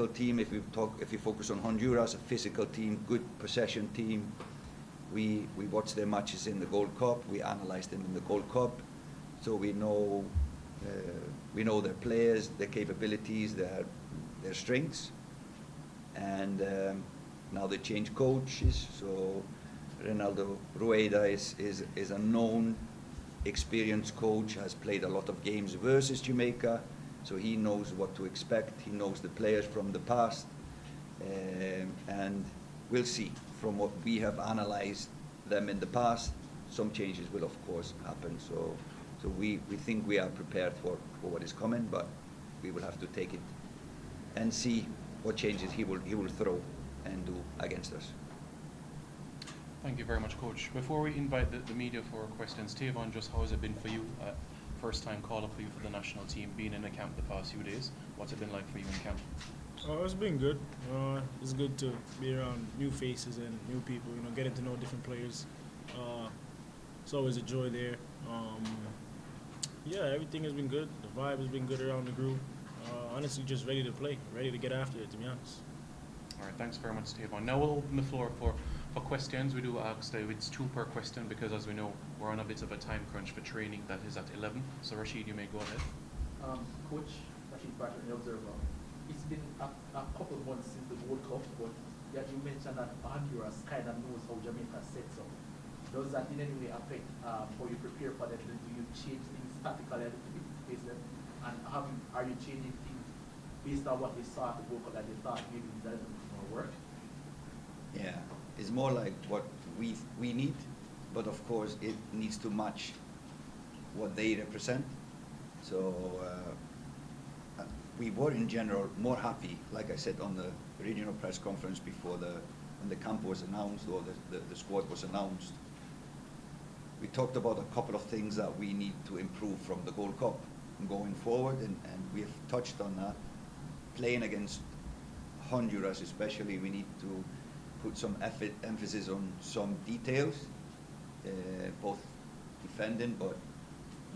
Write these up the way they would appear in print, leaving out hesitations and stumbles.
physical team. If you focus on Honduras, a physical team, good possession team. We watch their matches in the Gold Cup. We analyze them in the Gold Cup, so we know their players, their capabilities, their strengths. And now they change coaches, so Reinaldo Rueda is a known, experienced coach, has played a lot of games versus Jamaica, so he knows what to expect. He knows the players from the past, and we'll see. From what we have analyzed them in the past, some changes will of course happen. So we think we are prepared for what is coming, but we will have to take it and see what changes he will throw and do against us. Thank you very much, Coach. Before we invite the media for questions, Tavon, just how has it been for you? First time call up for you for the national team, being in the camp the past few days. What's it been like for you in camp? It's been good. It's good to be around new faces and new people, getting to know different players. It's always a joy there. Yeah, everything has been good. The vibe has been good around the group. Honestly, just ready to play, ready to get after it, to be honest. All right, thanks very much, Tavon. Now we'll open the floor for questions. We do ask that it's 2 per question because, as we know, we're on a bit of a time crunch for training that is at 11. So, Rashid, you may go ahead. Coach Rashid Barton, the Observer. It's been a couple of months since the World Cup, but you mentioned that Honduras kind of knows how Jamaica sets up. Does that in any way affect how you prepare for them? Do you change things tactically a little bit to face them? And are you changing things based on what they saw at the World Cup that they thought maybe that more work? Yeah, it's more like what we need, but of course it needs to match what they represent. So we were in general more happy, like I said on the regional press conference before when the camp was announced or the squad was announced. We talked about a couple of things that we need to improve from the Gold Cup going forward, and we have touched on that. Playing against Honduras especially, we need to put some emphasis on some details, both defending but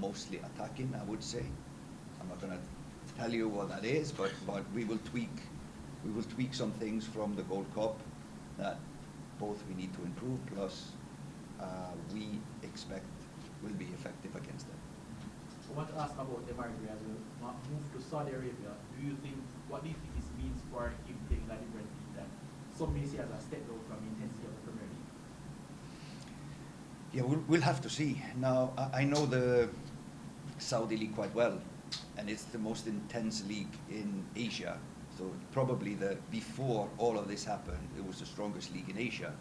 mostly attacking, I would say. I'm not going to tell you what that is, but we will tweak some things from the Gold Cup that both we need to improve, plus we expect will be effective against them. I want to ask about Heimir as well. Move to Saudi Arabia. What do you think this means for him playing that different league that some may see as a step down from the intensity of the Premier League? Yeah, we'll have to see. Now, I know the Saudi league quite well, and it's the most intense league in Asia. So probably before all of this happened, it was the strongest league in Asia.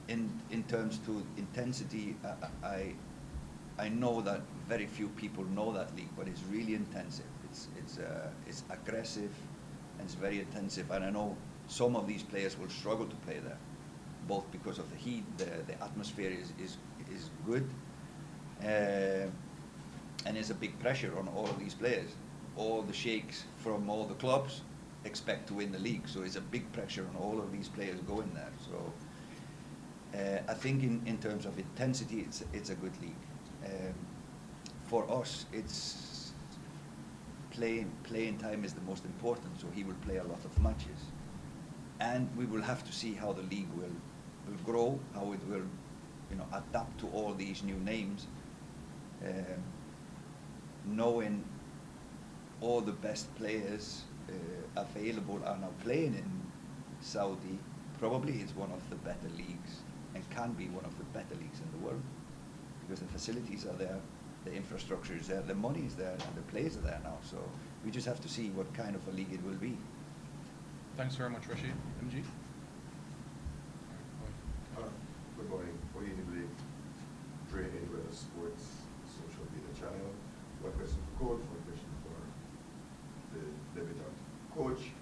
In terms to intensity, I know that very few people know that league, but it's really intensive. It's aggressive and it's very intensive. And I know some of these players will struggle to play there, both because of the heat, the atmosphere is good, and there's a big pressure on all of these players. All the sheikhs from all the clubs expect to win the league, so it's a big pressure on all of these players going there. So I think in terms of intensity, it's a good league. For us, it's playing time is the most important, so he will play a lot of matches. And we will have to see how the league will grow, how it will adapt to all these new names. Knowing all the best players available are now playing in Saudi, probably it's one of the better leagues and can be one of the better leagues in the world, because the facilities are there, the infrastructure is there, the money is there, and the players are there now. So we just have to see what kind of a league it will be. Thanks very much, Rashid. MG? Good morning. Originally, Dre Edward, Sports Social Media Channel. One question for Coach, one question for the debutant. Coach,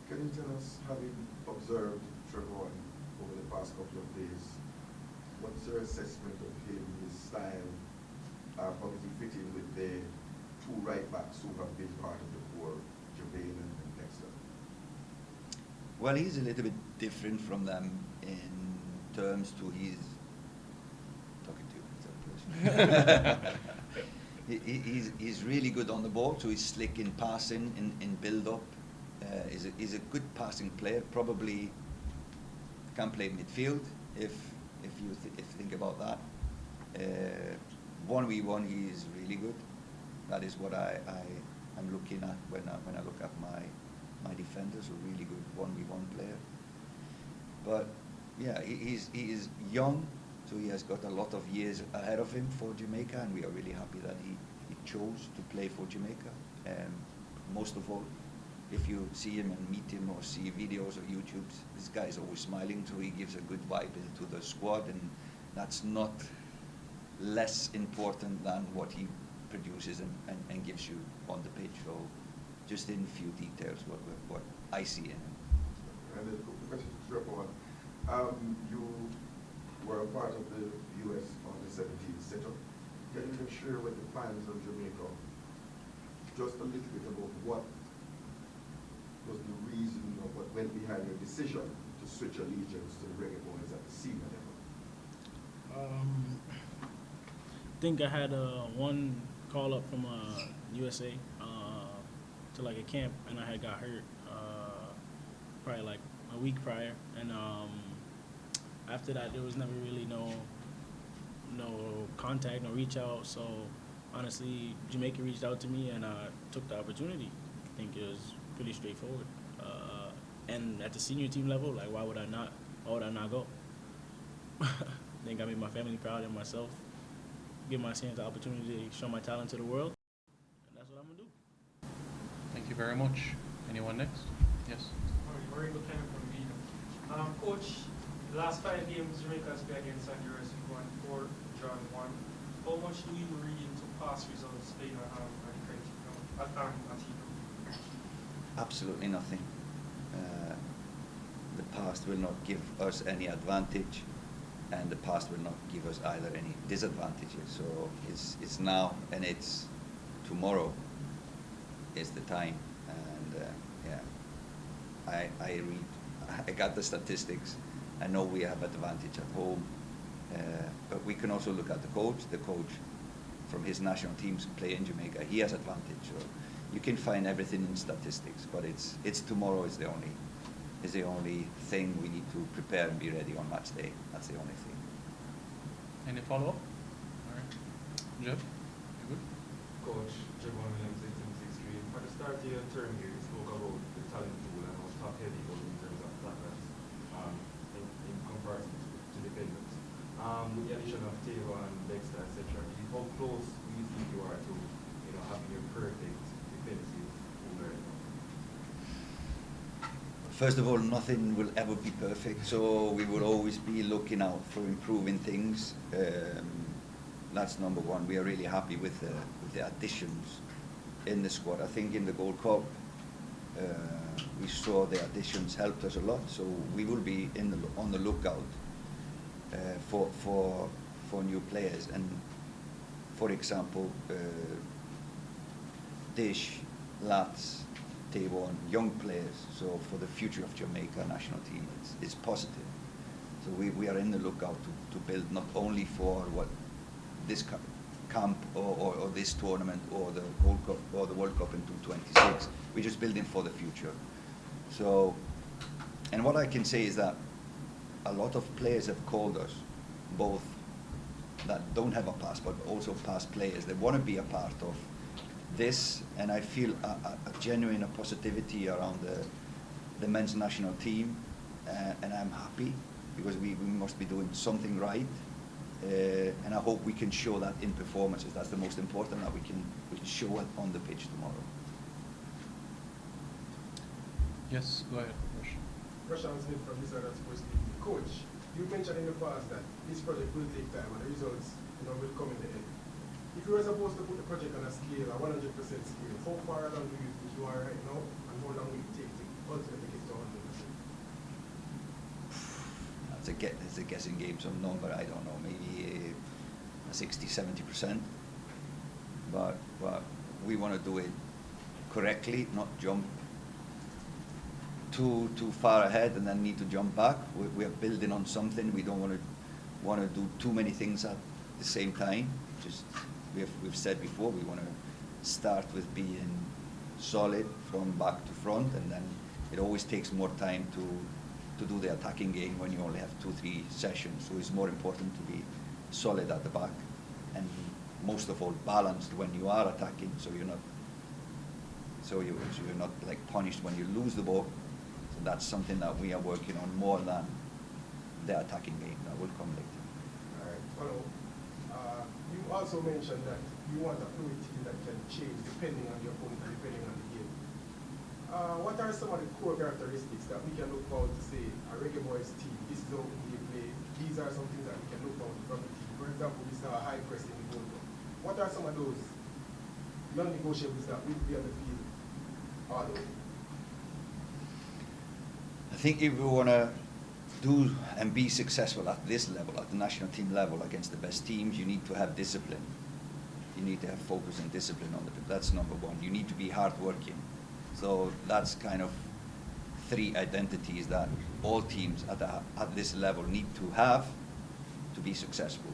can you tell us, having observed Tavon over the past couple of days, what's your assessment of him, his style? How does he fit in with the 2 right backs who have been part of the core, Tavon and Dexter? Well, he's a little bit different from them in terms to his talking to you. He's really good on the ball, so he's slick in passing, in build-up. He's a good passing player. Probably can play midfield if you think about that. 1v1, he is really good. That is what I'm looking at when I look at my defenders. A really good 1v1 player. But yeah, he is young, so he has got a lot of years ahead of him for Jamaica, and we are really happy that he chose to play for Jamaica. Most of all, if you see him and meet him or see videos or YouTubes, this guy is always smiling, so he gives a good vibe into the squad, and that's not less important than what he produces and gives you on the pitch. So just in few details what I see in him. And the question to Rebroad, you were a part of the US under-17 setup. Can you share with the fans of Jamaica just a little bit about what was the reason or what went behind your decision to switch allegiance to the Reggae Boyz at the senior level? I think I had one call up from USA to like a camp, and I had got hurt probably like a week prior, and after that there was never really no contact, no reach out. So honestly, Jamaica reached out to me, and I took the opportunity. I think it was pretty straightforward. And at the senior team level, like why would I not go? I think I made my family proud and myself, give my seniors the opportunity to show my talent to the world, and that's what I'm gonna do. Thank you very much. Anyone next? Yes. Very good time from me. Coach, the last 5 games Jamaica's played against Honduras, we won 4, drawn 1. How much do you read into past results playing at Hebrew? Absolutely nothing. The past will not give us any advantage, and the past will not give us either any disadvantages. So it's now and it's tomorrow is the time. And I got the statistics. I know we have advantage at home, but we can also look at the coach. The coach from his national teams play in Jamaica. He has advantage. So you can find everything in statistics, but it's tomorrow is the only thing we need to prepare and be ready on match day. That's the only thing. Any follow-up? All right. Jeff, you good? Coach Tavon Williams, 1863. At the start of your term here, you spoke about the talent pool and how top heavy it was in terms of placards in comparison to defenders. With the addition of Tavon, Dexter, etc., how close do you think you are to having your perfect defensive pool right now? First of all, nothing will ever be perfect, so we will always be looking out for improving things. That's number one. We are really happy with the additions in the squad. I think in the Gold Cup, we saw the additions helped us a lot, so we will be on the lookout for new players. And for example, Dish, Lats, Tavon, young players. So for the future of Jamaica national team, it's positive. So we are in the lookout to build not only for what this camp or this tournament or the Gold Cup or the World Cup in 2026. We're just building for the future. So, and what I can say is that a lot of players have called us, both that don't have a past, but also past players. They want to be a part of this, and I feel a genuine positivity around the men's national team, and I'm happy because we must be doing something right, and I hope we can show that in performances. That's the most important, that we can show it on the pitch tomorrow. Yes, go ahead, Rush. Russian Smith from this other sports league. Coach, you mentioned in the past that this project will take time and the results will come in the end. If you were supposed to put the project on a scale, a 100% scale, how far along do you think you are right now, and how long will it take to ultimately get to 100%? It's a guessing game, some number, I don't know, maybe 60-70%. But we want to do it correctly, not jump too far ahead and then need to jump back. We are building on something. We don't want to do too many things at the same time. Just we've said before, we want to start with being solid from back to front, and then it always takes more time to do the attacking game when you only have 2-3 sessions. So it's more important to be solid at the back, and most of all balanced when you are attacking, so you're not like punished when you lose the ball. So that's something that we are working on more than the attacking game. That will come later. All right, follow. You also mentioned that you want a fluid team that can change depending on the opponent and depending on the game. What are some of the core characteristics that we can look forward to say a Reggae Boyz team, this is how we play, these are some things that we can look forward to from the team. For example, we saw a high press in the goal. What are some of those non-negotiables that will be on the field? I think if we want to do and be successful at this level, at the national team level, against the best teams, you need to have discipline. You need to have focus and discipline on the field. That's number one. You need to be hardworking. So that's kind of 3 identities that all teams at this level need to have to be successful.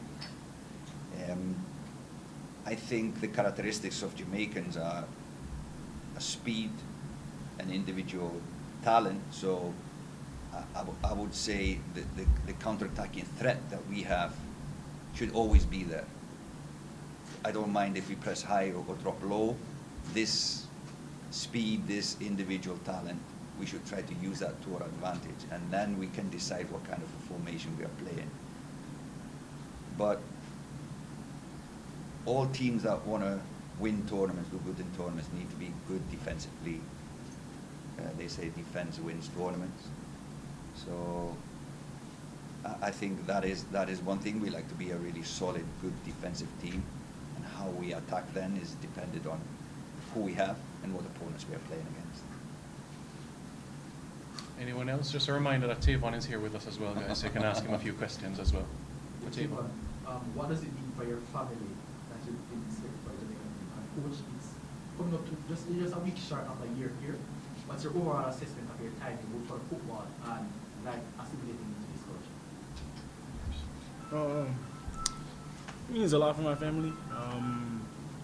I think the characteristics of Jamaicans are a speed and individual talent. So I would say the counter-attacking threat that we have should always be there. I don't mind if we press high or drop low. This speed, this individual talent, we should try to use that to our advantage, and then we can decide what kind of a formation we are playing. But all teams that want to win tournaments, do good in tournaments, need to be good defensively. They say defense wins tournaments. So I think that is one thing. We like to be a really solid, good defensive team, and how we attack then is dependent on who we have and what opponents we are playing against. Anyone else? Just a reminder that Tavon is here with us as well, guys, so you can ask him a few questions as well. Tavon, what does it mean for your family that you've been selected for Jamaica? And coach, it's coming up to just a week short of a year here. What's your overall assessment of your time both for football and like assimilating into this culture? It means a lot for my family.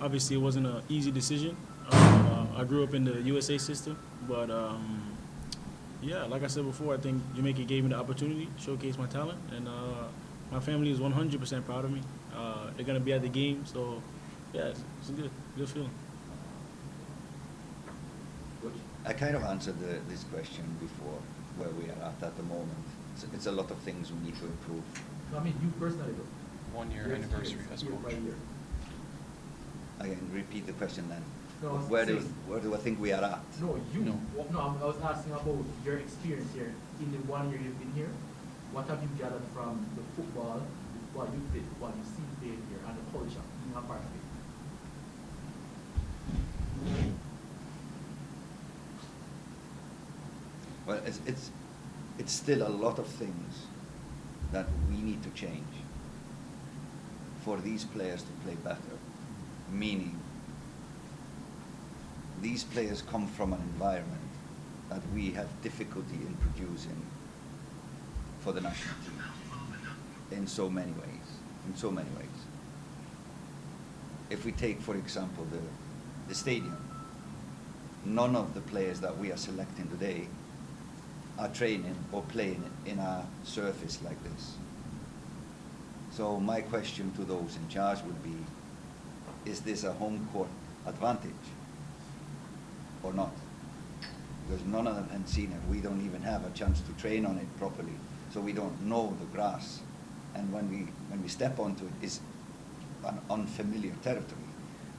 Obviously, it wasn't an easy decision. I grew up in the USA system, but yeah, like I said before, I think Jamaica gave me the opportunity to showcase my talent, and my family is 100% proud of me. They're gonna be at the game, so yeah, it's a good feeling. I kind of answered this question before, where we are at the moment. It's a lot of things we need to improve. No, I mean, you personally though. 1-year anniversary as year coach. by year. Again, repeat the question then. No, I was Where saying- do I think we are at? No, you. No. No, I was asking about your experience here in the 1 year you've been here. What have you gathered from the football, what you played, what you've seen played here, and the culture being a part of it? Well, it's still a lot of things that we need to change for these players to play better. Meaning, these players come from an environment that we have difficulty in producing for the national team in so many ways. If we take, for example, the stadium, none of the players that we are selecting today are training or playing in a surface like this. So my question to those in charge would be, is this a home court advantage or not? Because none of them have seen it. We don't even have a chance to train on it properly, so we don't know the grass. And when we step onto it, it's an unfamiliar territory.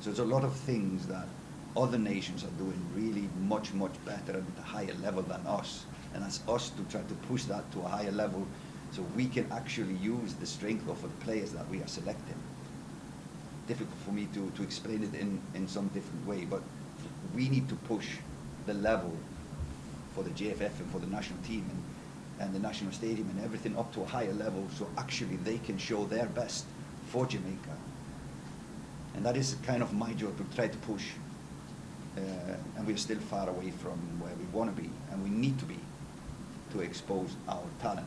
So there's a lot of things that other nations are doing really much better at a higher level than us. And it's us to try to push that to a higher level so we can actually use the strength of the players that we are selecting. Difficult for me to explain it in some different way, but we need to push the level for the JFF and for the national team and the national stadium and everything up to a higher level so actually they can show their best for Jamaica. And that is kind of my job, to try to push. And we're still far away from where we want to be, and we need to be, to expose our talent.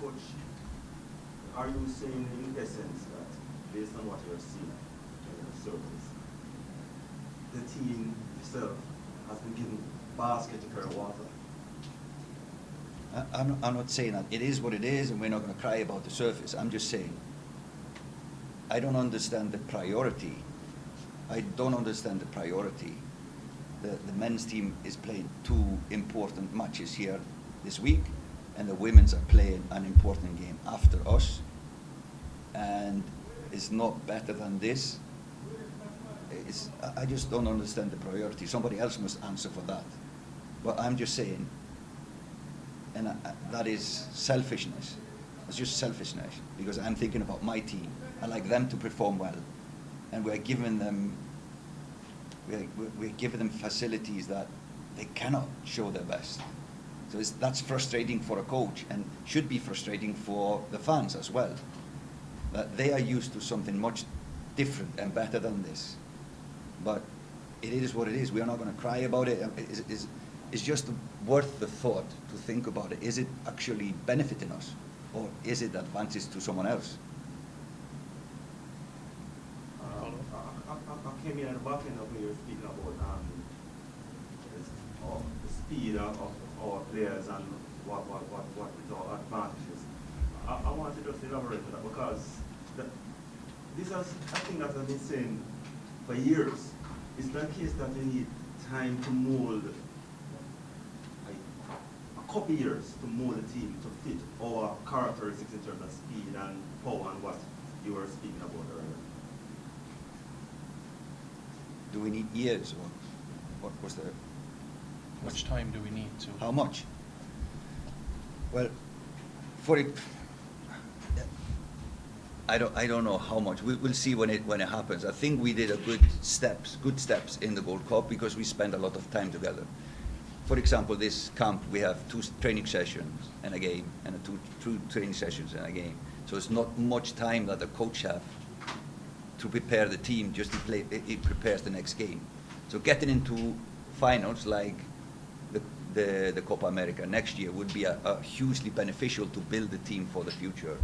Coach, are you saying in essence that based on what you're seeing in the surface, the team itself has been given basket to carry water. I'm not saying that it is what it is and we're not going to cry about the surface. I'm just saying I don't understand the priority. I don't understand the priority. The men's team is playing 2 important matches here this week, and the women's are playing an important game after us, and it's not better than this. I just don't understand the priority. Somebody else must answer for that. But I'm just saying, and that is selfishness. It's just selfishness, because I'm thinking about my team. I like them to perform well, and we're giving them facilities that they cannot show their best. So that's frustrating for a coach, and should be frustrating for the fans as well, that they are used to something much different and better than this. But it is what it is. We are not going to cry about it. It's just worth the thought to think about it. Is it actually benefiting us, or is it advantage to someone else? I came in at the back end of when you were speaking about the speed of our players and what is our advantages. I want to just elaborate on that, because this is a thing that I've been saying for years. It's not a case that we need time to mold, like a couple years to mold the team to fit our characteristics in terms of speed and power and what you were speaking about earlier. Do we need years, or what was the? How much time do we need to? How much? Well, for it, I don't know how much. We'll see when it happens. I think we did good steps in the Gold Cup, because we spent a lot of time together. For example, this camp we have 2 training sessions and a game, and two training sessions and a game. So it's not much time that the coach have to prepare the team just to play. It prepares the next game. So getting into finals like the Copa America next year would be a hugely beneficial to build the team for the future.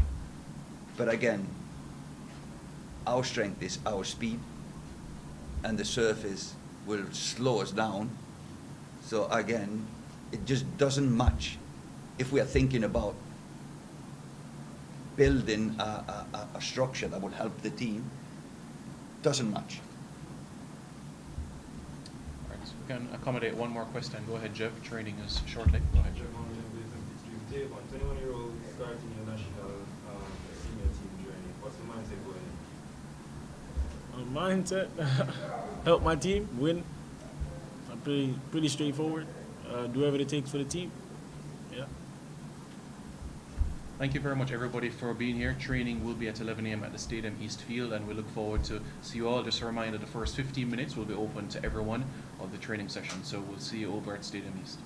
But again, our strength is our speed, and the surface will slow us down. So again, it just doesn't match. If we are thinking about building a structure that will help the team, doesn't match. All right, so we can accommodate one more question. Go ahead, Jeff. Training is shortly. Go ahead, Jeff. Tavon, 21-year-old starting your national senior team journey. What's the mindset going in? Mindset, help my team win. I'm pretty straightforward. Do whatever it takes for the team. Yeah. Thank you very much, everybody, for being here. Training will be at 11 a.m. at the Stadium East Field, and we look forward to see you all. Just a reminder, the first 15 minutes will be open to everyone of the training session. So we'll see you over at Stadium East.